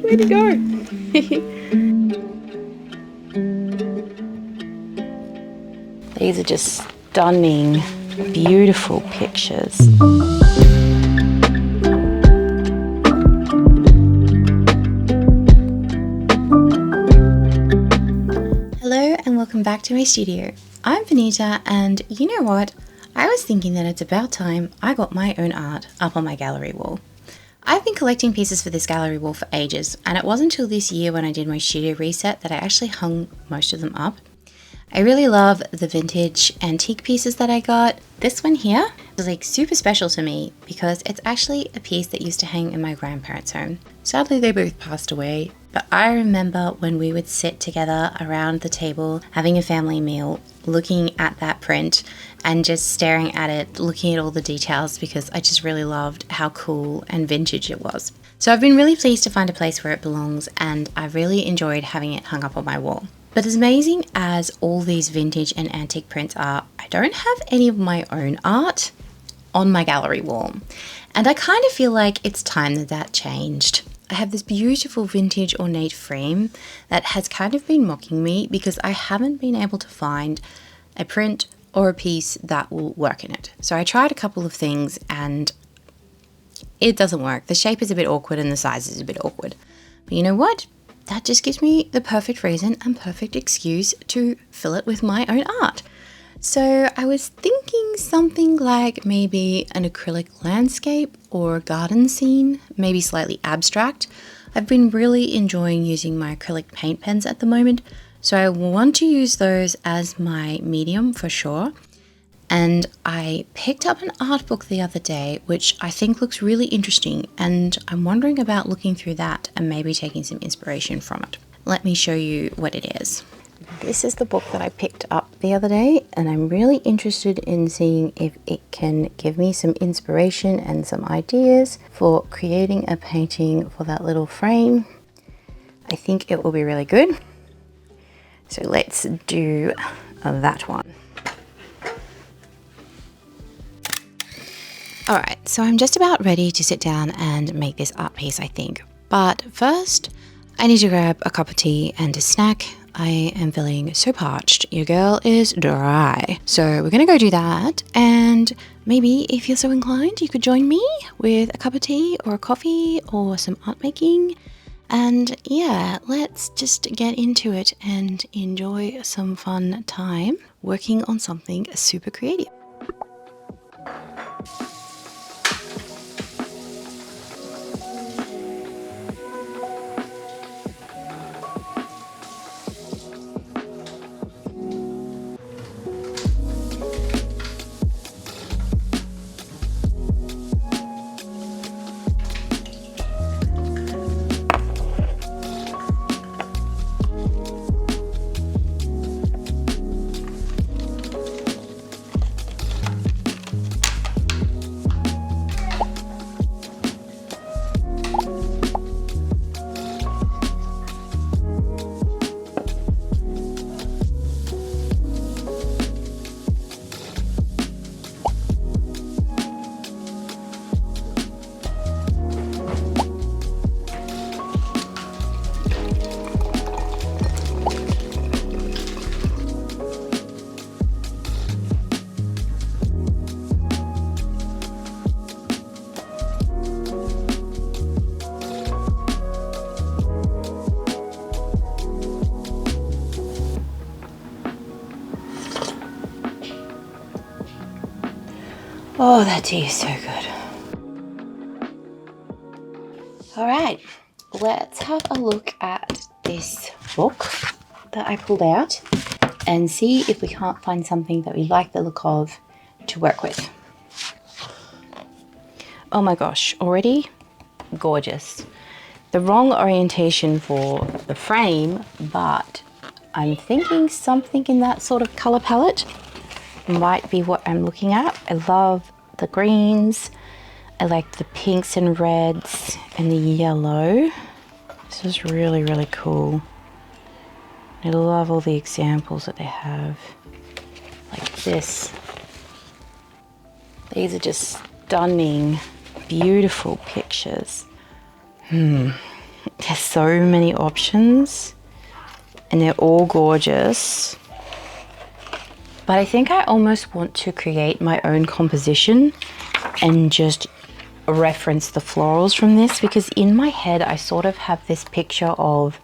Where'd he go? These are just stunning, beautiful pictures. Hello and welcome back to my studio. I'm Bonita, and you know what? I was thinking that it's about time I got my own art up on my gallery wall. I've been collecting pieces for this gallery wall for ages, and it wasn't until this year when I did my studio reset that I actually hung most of them up. I really love the vintage antique pieces that I got. This one here is like super special to me because it's actually a piece that used to hang in my grandparents' home. Sadly, they both passed away, but I remember when we would sit together around the table having a family meal, looking at that print and just staring at it, looking at all the details, because I just really loved how cool and vintage it was. So I've been really pleased to find a place where it belongs, and I've really enjoyed having it hung up on my wall. But as amazing as all these vintage and antique prints are, I don't have any of my own art on my gallery wall. And I kind of feel like it's time that that changed. I have this beautiful vintage ornate frame that has kind of been mocking me because I haven't been able to find a print or a piece that will work in it. So I tried a couple of things and it doesn't work. The shape is a bit awkward and the size is a bit awkward. But you know what? That just gives me the perfect reason and perfect excuse to fill it with my own art. So I was thinking something like maybe an acrylic landscape or garden scene, maybe slightly abstract. I've been really enjoying using my acrylic paint pens at the moment, so I want to use those as my medium for sure. And I picked up an art book the other day, which I think looks really interesting, and I'm wondering about looking through that and maybe taking some inspiration from it. Let me show you what it is. This is the book that I picked up the other day, and I'm really interested in seeing if it can give me some inspiration and some ideas for creating a painting for that little frame. I think it will be really good. So let's do that one. Alright, so I'm just about ready to sit down and make this art piece, I think. But first, I need to grab a cup of tea and a snack. I am feeling so parched. Your girl is dry. So we're gonna go do that, and maybe if you're so inclined, you could join me with a cup of tea or a coffee or some art making. And yeah, let's just get into it and enjoy some fun time working on something super creative. Oh, that tea is so good. All right, let's have a look at this book that I pulled out and see if we can't find something that we like the look of to work with. Oh my gosh, already gorgeous. The wrong orientation for the frame, but I'm thinking something in that sort of color palette might be what I'm looking at. I love the greens. I like the pinks and reds and the yellow. This is really, really cool. I love all the examples that they have. Like this. These are just stunning, beautiful pictures. There's so many options and they're all gorgeous. But I think I almost want to create my own composition and just reference the florals from this, because in my head I sort of have this picture of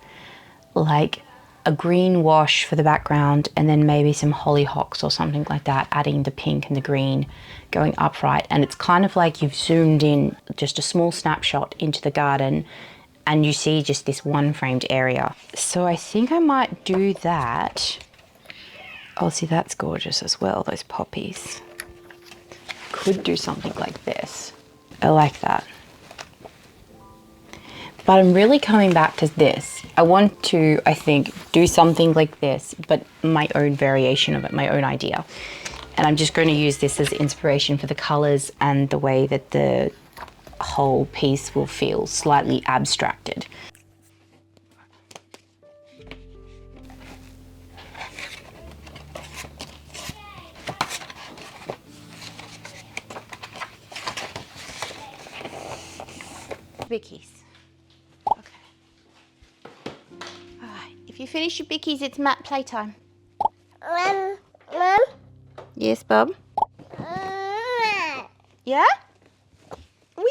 like a green wash for the background and then maybe some hollyhocks or something like that, adding the pink and the green going upright. And it's kind of like you've zoomed in just a small snapshot into the garden and you see just this one framed area. So I think I might do that. Oh, see, that's gorgeous as well, those poppies. Could do something like this. I like that. But I'm really coming back to this. I want to, I think, do something like this, but my own variation of it, my own idea. And I'm just going to use this as inspiration for the colors and the way that the whole piece will feel slightly abstracted. Bickies. Okay. Alright, if you finish your bickies, it's mat playtime. Mom. Yes, Bob? Yeah? Whee!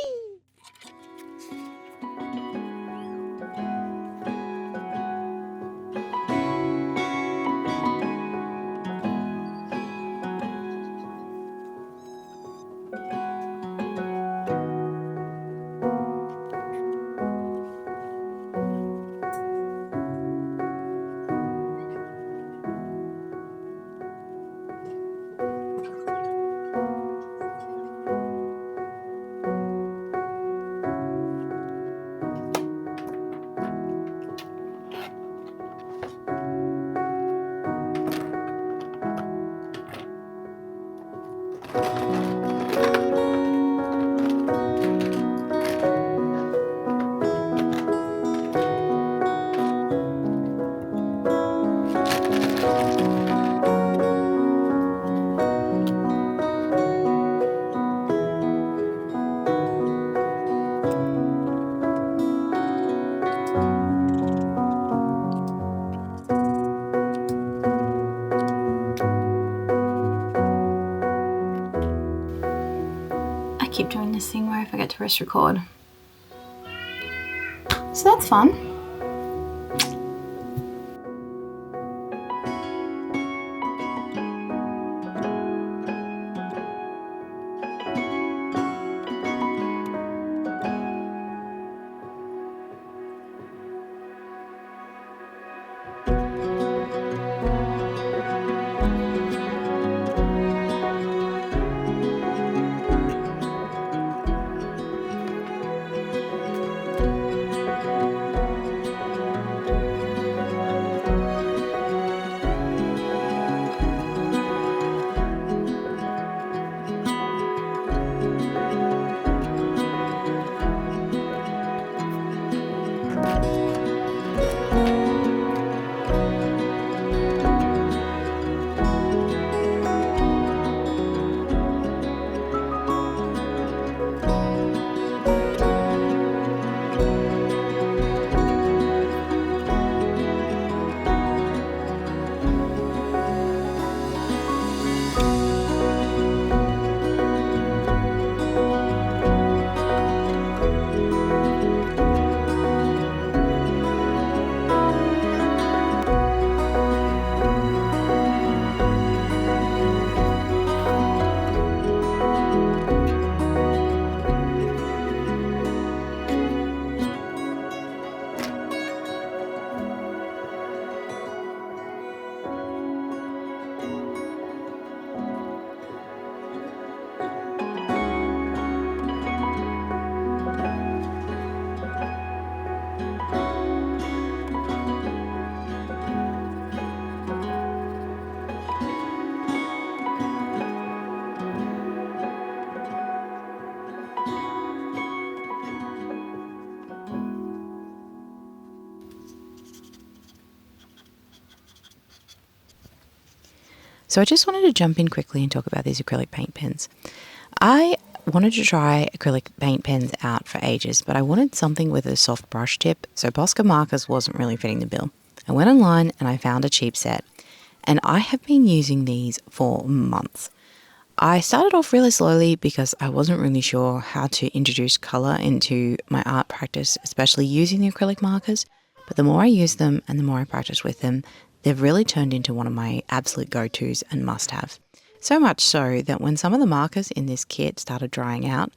I keep doing this thing where I forget to press record. So that's fun. So I just wanted to jump in quickly and talk about these acrylic paint pens. I wanted to try acrylic paint pens out for ages, but I wanted something with a soft brush tip, so Posca markers wasn't really fitting the bill. I went online and I found a cheap set, and I have been using these for months. I started off really slowly because I wasn't really sure how to introduce colour into my art practice, especially using the acrylic markers, but the more I use them and the more I practice with them, they've really turned into one of my absolute go-tos and must-have. So much so that when some of the markers in this kit started drying out,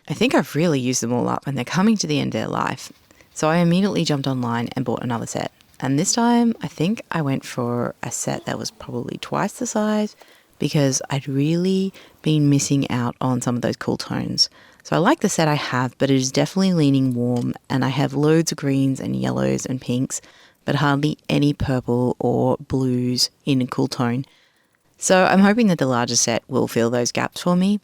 I think I've really used them all up and they're coming to the end of their life. So I immediately jumped online and bought another set. And this time, I think I went for a set that was probably twice the size because I'd really been missing out on some of those cool tones. So I like the set I have, but it is definitely leaning warm, and I have loads of greens and yellows and pinks, but hardly any purple or blues in a cool tone. So I'm hoping that the larger set will fill those gaps for me,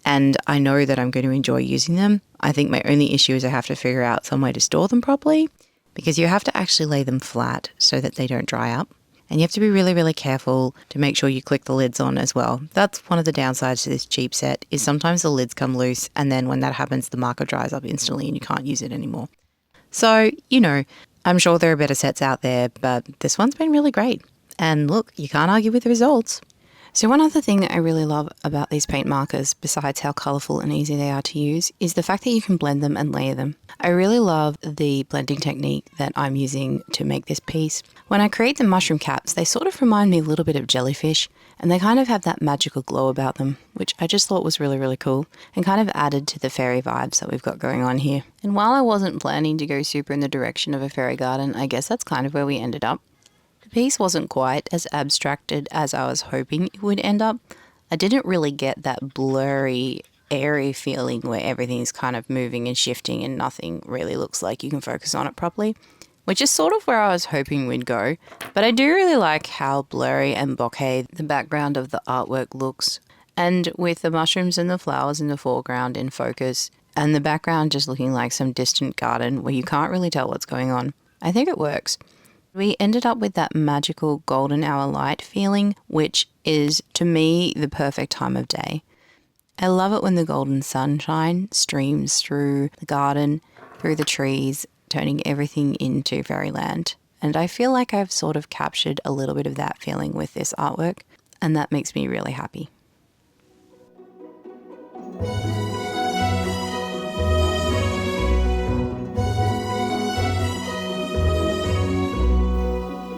and I know that I'm going to enjoy using them. I think my only issue is I have to figure out some way to store them properly, because you have to actually lay them flat so that they don't dry up. And you have to be really, really careful to make sure you click the lids on as well. That's one of the downsides to this cheap set, is sometimes the lids come loose, and then when that happens, the marker dries up instantly and you can't use it anymore. So, I'm sure there are better sets out there, but this one's been really great. And look, you can't argue with the results. So one other thing that I really love about these paint markers, besides how colourful and easy they are to use, is the fact that you can blend them and layer them. I really love the blending technique that I'm using to make this piece. When I create the mushroom caps, they sort of remind me a little bit of jellyfish, and they kind of have that magical glow about them, which I just thought was really, really cool, and kind of added to the fairy vibes that we've got going on here. And while I wasn't planning to go super in the direction of a fairy garden, I guess that's kind of where we ended up. The piece wasn't quite as abstracted as I was hoping it would end up. I didn't really get that blurry, airy feeling where everything's kind of moving and shifting and nothing really looks like you can focus on it properly, which is sort of where I was hoping we'd go. But I do really like how blurry and bokeh the background of the artwork looks. And with the mushrooms and the flowers in the foreground in focus, and the background just looking like some distant garden where you can't really tell what's going on, I think it works. We ended up with that magical golden hour light feeling, which is, to me, the perfect time of day. I love it when the golden sunshine streams through the garden, through the trees, turning everything into fairyland. And I feel like I've sort of captured a little bit of that feeling with this artwork, and that makes me really happy.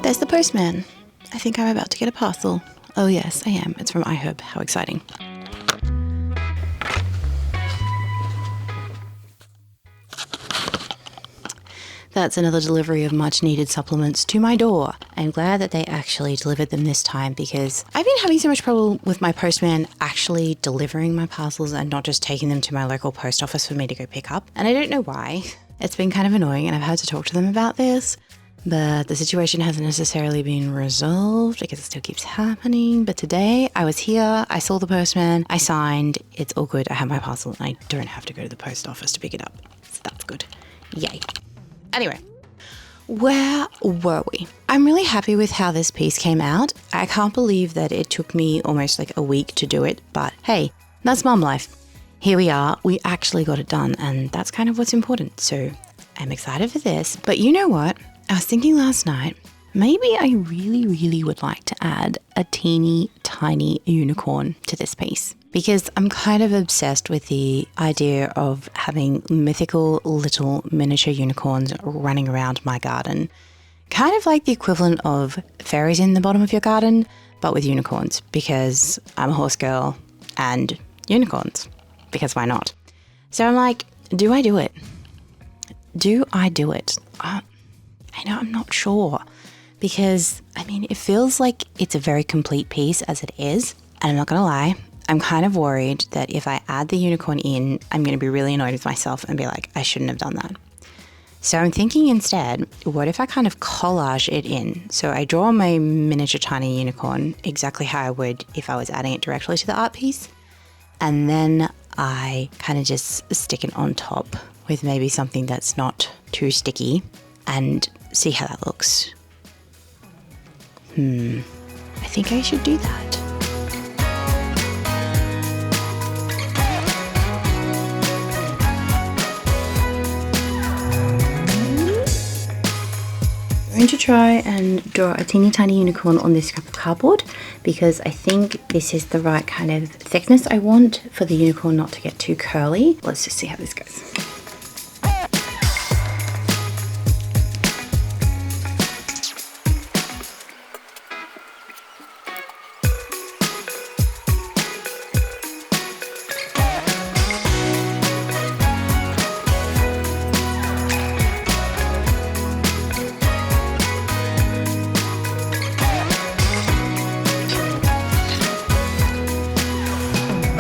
There's the postman. I think I'm about to get a parcel. Oh yes, I am. It's from iHerb. How exciting. That's another delivery of much needed supplements to my door. I'm glad that they actually delivered them this time because I've been having so much trouble with my postman actually delivering my parcels and not just taking them to my local post office for me to go pick up. And I don't know why. It's been kind of annoying and I've had to talk to them about this. But the situation hasn't necessarily been resolved because it still keeps happening. But today I was here, I saw the postman, I signed, it's all good. I have my parcel and I don't have to go to the post office to pick it up. So that's good. Yay. Anyway, where were we? I'm really happy with how this piece came out. I can't believe that it took me almost like a week to do it, but hey, that's mum life. Here we are, we actually got it done and that's kind of what's important. So I'm excited for this, but you know what? I was thinking last night, maybe I really, really would like to add a teeny tiny unicorn to this piece because I'm kind of obsessed with the idea of having mythical little miniature unicorns running around my garden. Kind of like the equivalent of fairies in the bottom of your garden, but with unicorns because I'm a horse girl and unicorns, because why not? So I'm like, do I do it? Do I do it? I know I'm not sure because, it feels like it's a very complete piece as it is. And I'm not going to lie, I'm kind of worried that if I add the unicorn in, I'm going to be really annoyed with myself and be like, I shouldn't have done that. So I'm thinking instead, what if I kind of collage it in? So I draw my miniature tiny unicorn exactly how I would if I was adding it directly to the art piece. And then I kind of just stick it on top with maybe something that's not too sticky and see how that looks. I think I should do that. going to try and draw a teeny tiny unicorn on this scrap of cardboard because I think this is the right kind of thickness I want for the unicorn not to get too curly. Let's just see how this goes.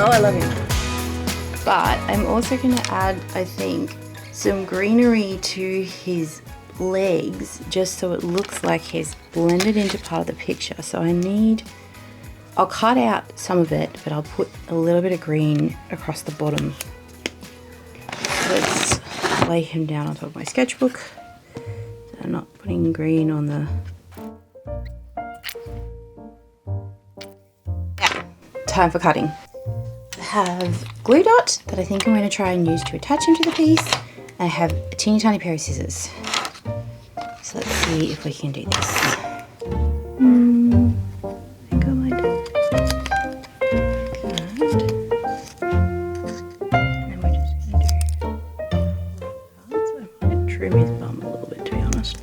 Oh, I love him. But I'm also going to add, I think, some greenery to his legs just so it looks like he's blended into part of the picture. So I'll cut out some of it, but I'll put a little bit of green across the bottom. Let's lay him down on top of my sketchbook. So I'm not putting green on the... Yeah, time for cutting. I have glue dot that I think I'm going to try and use to attach him to the piece. I have a teeny tiny pair of scissors. So let's see if we can do this. I think I might do that. And then we're just going to do so I might trim his bum a little bit, to be honest.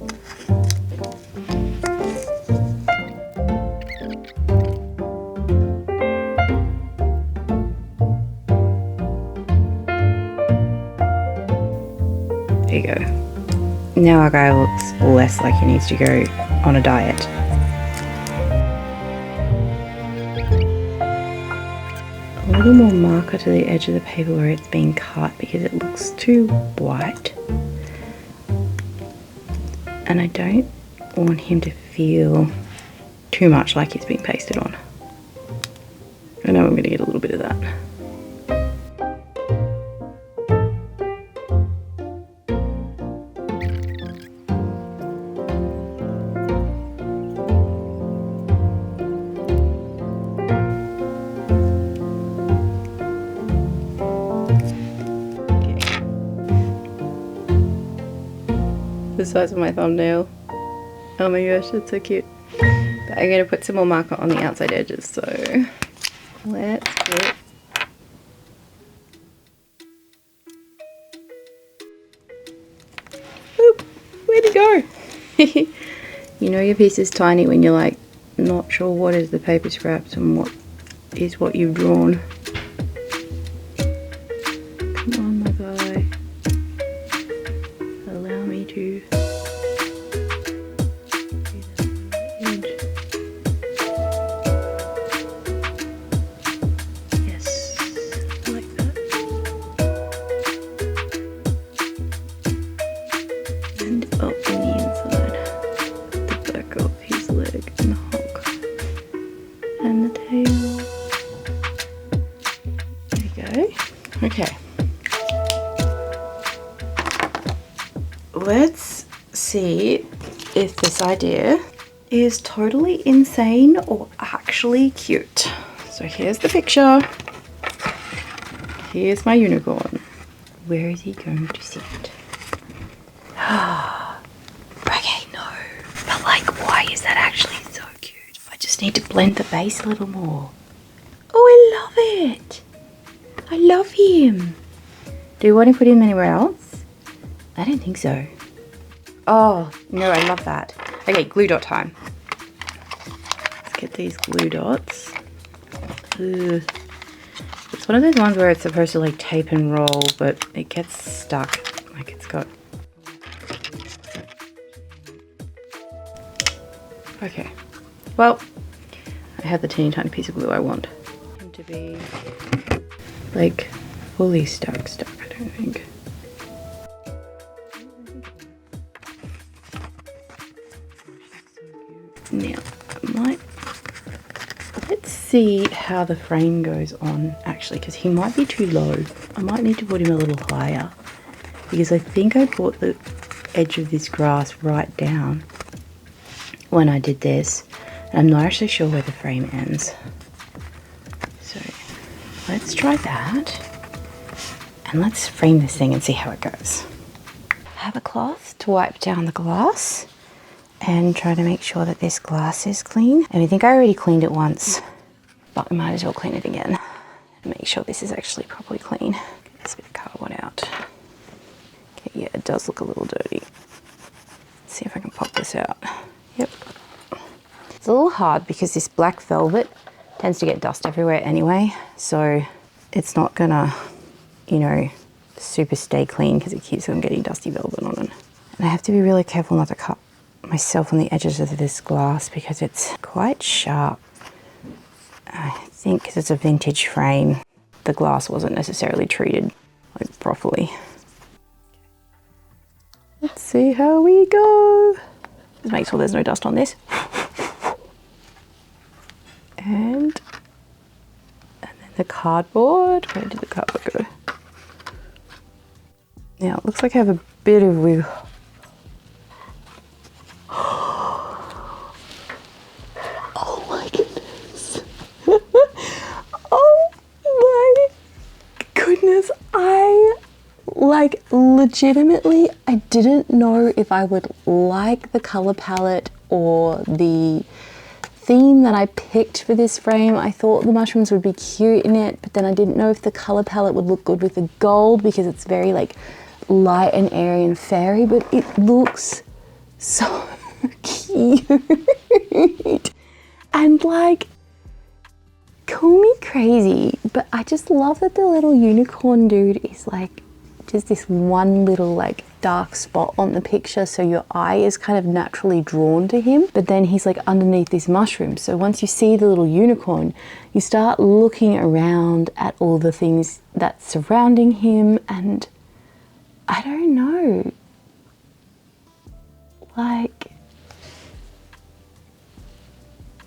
There you go. Now our guy looks less like he needs to go on a diet. A little more marker to the edge of the paper where it's been cut because it looks too white. And I don't want him to feel too much like he's being pasted on. I know I'm going to get a little bit of that. The size of my thumbnail. Oh my gosh, it's so cute. But I'm going to put some more marker on the outside edges, so let's put... Oop, where'd it go? You know your piece is tiny when you're like not sure what is the paper scraps and what is what you've drawn. Come on, my guy. Allow me to do that on the edge. Yes, like that. And up in the inside, the back of his leg and the honk and the tail. There you go. Okay. Let's see if this idea is totally insane or actually cute. So here's the picture. Here's my unicorn. Where is he going to sit? Okay, no. But like, why is that actually so cute? I just need to blend the base a little more. Oh, I love it. I love him. Do you want to put him anywhere else? I don't think so. Oh, no, I love that. Okay, glue dot time. Let's get these glue dots. Ugh. It's one of those ones where it's supposed to like tape and roll, but it gets stuck. Like it's got... Okay. Well, I have the teeny tiny piece of glue I want him to be like fully stuck, I don't think. Now, let's see how the frame goes on actually, because he might be too low. I might need to put him a little higher because I think I brought the edge of this grass right down when I did this. And I'm not actually sure where the frame ends. So let's try that. And let's frame this thing and see how it goes. I have a cloth to wipe down the glass. and try to make sure that this glass is clean. And I think I already cleaned it once, but I might as well clean it again and make sure this is actually properly clean. Get this bit of cardboard out. Okay, yeah, it does look a little dirty. Let's see if I can pop this out. Yep. It's a little hard because this black velvet tends to get dust everywhere anyway, so it's not gonna, you know, super stay clean because it keeps on getting dusty velvet on it. And I have to be really careful not to cut myself on the edges of this glass because it's quite sharp. I think because it's a vintage frame, the glass wasn't necessarily treated like properly. Let's see how we go. Just make sure there's no dust on this. And then the cardboard. Where did the cardboard go? Now it looks like I have a bit of wiggle. Oh my goodness. Oh my goodness. Like legitimately, I didn't know if I would like the color palette or the theme that I picked for this frame. I thought the mushrooms would be cute in it, but then I didn't know if the color palette would look good with the gold because it's very like light and airy and fairy, but it looks so cute. And like, call me crazy, but I just love that the little unicorn dude is like just this one little like dark spot on the picture, so your eye is kind of naturally drawn to him, but then he's like underneath this mushroom. So once you see the little unicorn, you start looking around at all the things that's surrounding him, and I don't know, like,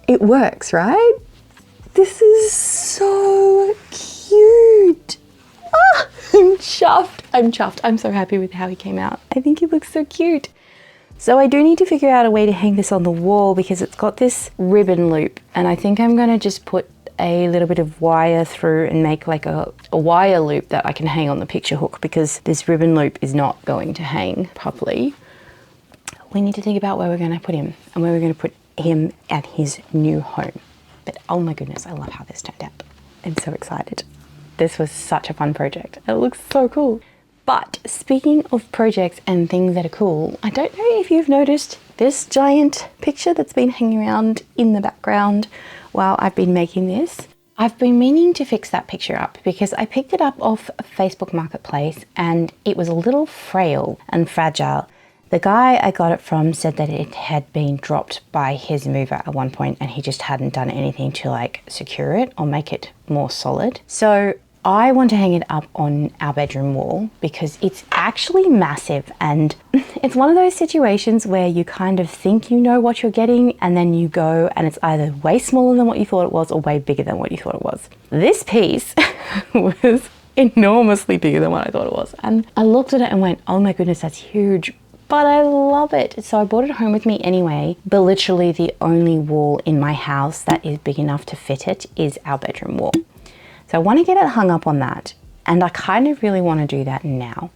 it works, right? This is so cute. Ah, I'm chuffed. I'm chuffed. I'm so happy with how he came out. I think he looks so cute. So I do need to figure out a way to hang this on the wall because it's got this ribbon loop, and I think I'm gonna just put a little bit of wire through and make like a wire loop that I can hang on the picture hook, because this ribbon loop is not going to hang properly. We need to think about where we're gonna put him and where we're gonna put him at his new home. But oh my goodness, I love how this turned out. I'm so excited. This was such a fun project. It looks so cool. But speaking of projects and things that are cool, I don't know if you've noticed this giant picture that's been hanging around in the background while I've been making this. I've been meaning to fix that picture up because I picked it up off Facebook Marketplace and it was a little frail and fragile. The guy I got it from said that it had been dropped by his mover at one point and he just hadn't done anything to like secure it or make it more solid. So I want to hang it up on our bedroom wall because it's actually massive, and it's one of those situations where you kind of think you know what you're getting and then you go and it's either way smaller than what you thought it was or way bigger than what you thought it was. This piece was enormously bigger than what I thought it was, and I looked at it and went, oh my goodness, that's huge. But I love it. So I brought it home with me anyway, but literally the only wall in my house that is big enough to fit it is our bedroom wall. So I want to get it hung up on that, and I kind of really want to do that now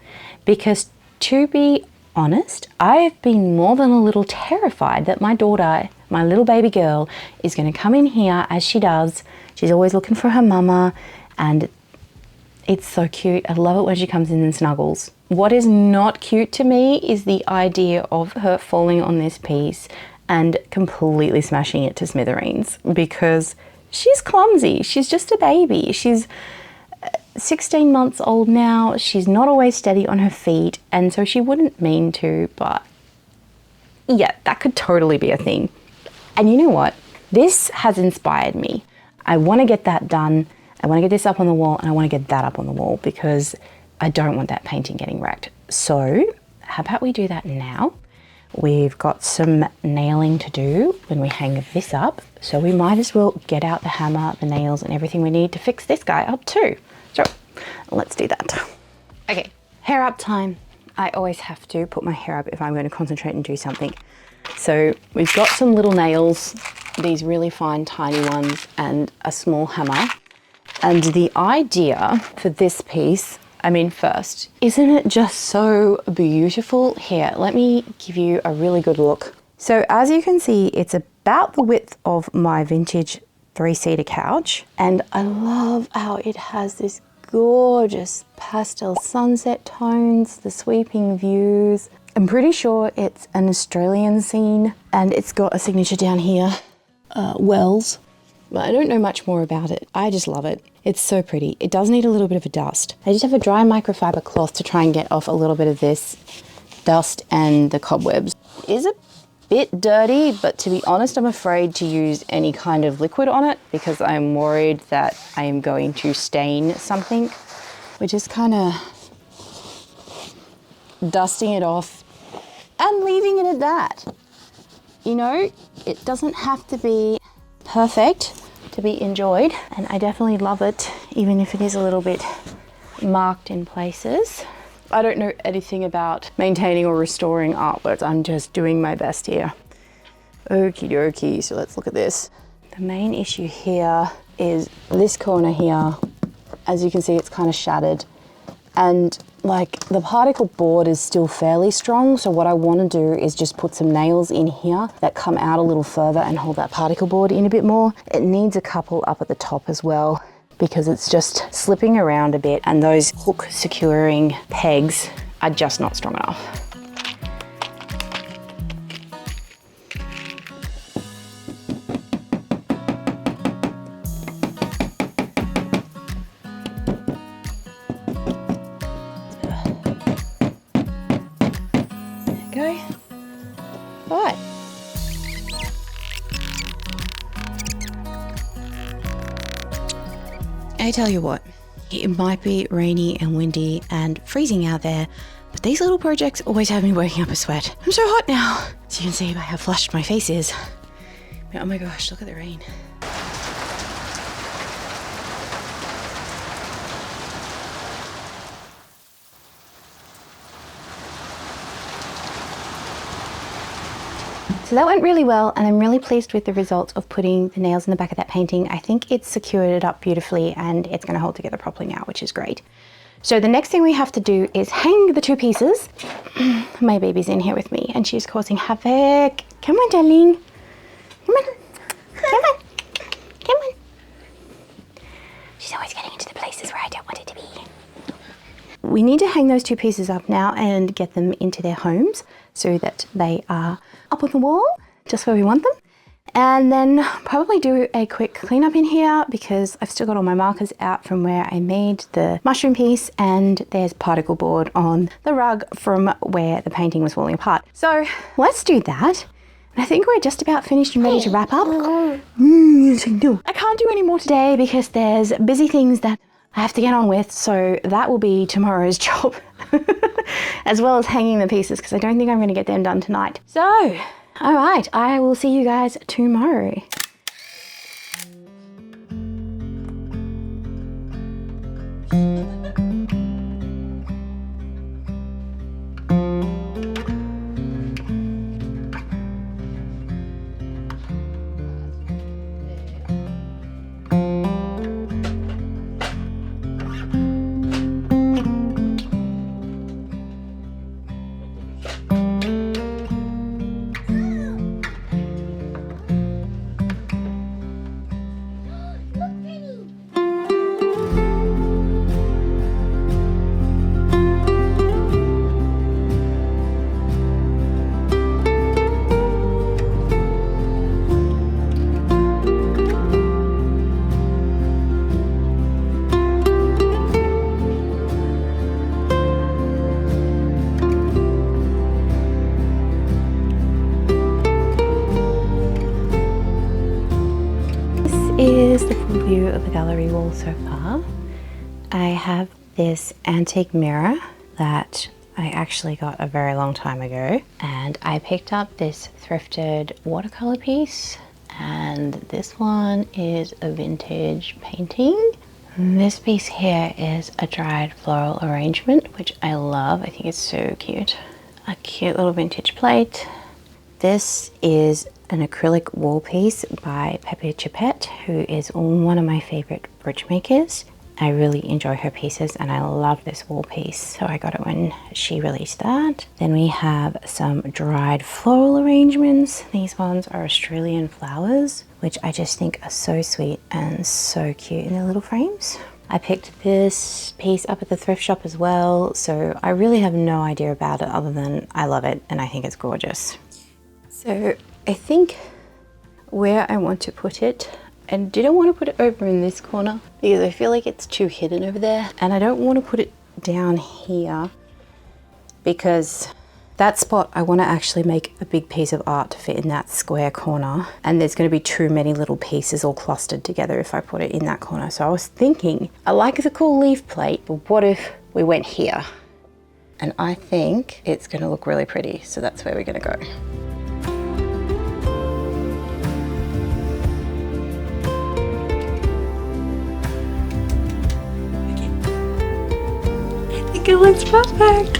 because, to be honest, I've been more than a little terrified that my daughter, my little baby girl, is going to come in here as she does. She's always looking for her mama, and it's so cute. I love it when she comes in and snuggles. What is not cute to me is the idea of her falling on this piece and completely smashing it to smithereens, because she's clumsy. She's just a baby. She's 16 months old now. She's not always steady on her feet, and so she wouldn't mean to, but yeah, that could totally be a thing. And you know what? This has inspired me. I want to get that done. I want to get this up on the wall, and I want to get that up on the wall because I don't want that painting getting wrecked. So how about we do that now? We've got some nailing to do when we hang this up, so we might as well get out the hammer, the nails, and everything we need to fix this guy up too. So let's do that. Okay, hair up time. I always have to put my hair up if I'm going to concentrate and do something. So we've got some little nails, these really fine tiny ones, and a small hammer. And the idea for this piece, I mean, first, isn't it just so beautiful? Here, let me give you a really good look So as you can see, it's about the width of my vintage 3-seater couch. And I love how it has this gorgeous pastel sunset tones, the sweeping views. I'm pretty sure it's an Australian scene, and it's got a signature down here, Wells. But I don't know much more about it. I just love it. It's so pretty. It does need a little bit of a dust. I just have a dry microfiber cloth to try and get off a little bit of this dust and the cobwebs. It is a bit dirty, but to be honest, I'm afraid to use any kind of liquid on it because I'm worried that I am going to stain something. We're just kind of dusting it off and leaving it at that. You know, it doesn't have to be perfect to be enjoyed, and I definitely love it, even if it is a little bit marked in places. I don't know anything about maintaining or restoring artworks. I'm just doing my best here. Okie dokie, so let's look at this. The main issue here is this corner here. As you can see, it's kind of shattered. And like the particle board is still fairly strong. So what I want to do is just put some nails in here that come out a little further and hold that particle board in a bit more. It needs a couple up at the top as well, because it's just slipping around a bit and those hook securing pegs are just not strong enough. There we go. All right. I tell you what, it might be rainy and windy and freezing out there, but these little projects always have me working up a sweat. I'm so hot now. As you can see by how flushed my face is. But oh my gosh, look at the rain. So that went really well, and I'm really pleased with the result of putting the nails in the back of that painting. I think it's secured it up beautifully and it's going to hold together properly now, which is great. So the next thing we have to do is hang the two pieces. My baby's in here with me and she's causing havoc. Come on, darling. Come on. Come on. Come on. She's always getting into the places where I don't want it to be. We need to hang those two pieces up now and get them into their homes so that they are up on the wall, just where we want them. And then probably do a quick cleanup in here because I've still got all my markers out from where I made the mushroom piece, and there's particle board on the rug from where the painting was falling apart. So let's do that. And I think we're just about finished and ready to wrap up. I can't do any more today because there's busy things that I have to get on with, so that will be tomorrow's job. As well as hanging the pieces, because I don't think I'm going to get them done tonight. So, all right, I will see you guys tomorrow. Is the full view of the gallery wall so far. I have this antique mirror that I actually got a very long time ago, and I picked up this thrifted watercolor piece, and this one is a vintage painting. This piece here is a dried floral arrangement, which I love. I think it's so cute. A cute little vintage plate. This is an acrylic wall piece by Pepe Chapet, who is one of my favorite bridge makers. I really enjoy her pieces and I love this wall piece, so I got it when she released that. Then we have some dried floral arrangements. These ones are Australian flowers, which I just think are so sweet and so cute in their little frames. I picked this piece up at the thrift shop as well, so I really have no idea about it other than I love it and I think it's gorgeous. So I think where I want to put it, I didn't want to put it over in this corner because I feel like it's too hidden over there, and I don't want to put it down here because that spot I want to actually make a big piece of art to fit in that square corner, and there's going to be too many little pieces all clustered together if I put it in that corner. So I was thinking, I like the cool leaf plate, but what if we went here? And I think it's going to look really pretty, so that's where we're going to go. It looks perfect.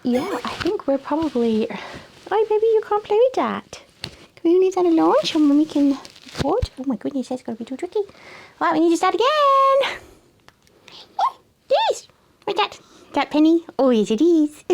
yeah, I think we're probably... Oh, maybe you can't play with that. Can we leave that alone so Mummy can record? Oh my goodness, that's going to be too tricky. Right, we need to start again. Yes. What's that? Is that Penny? Oh, yes, it is.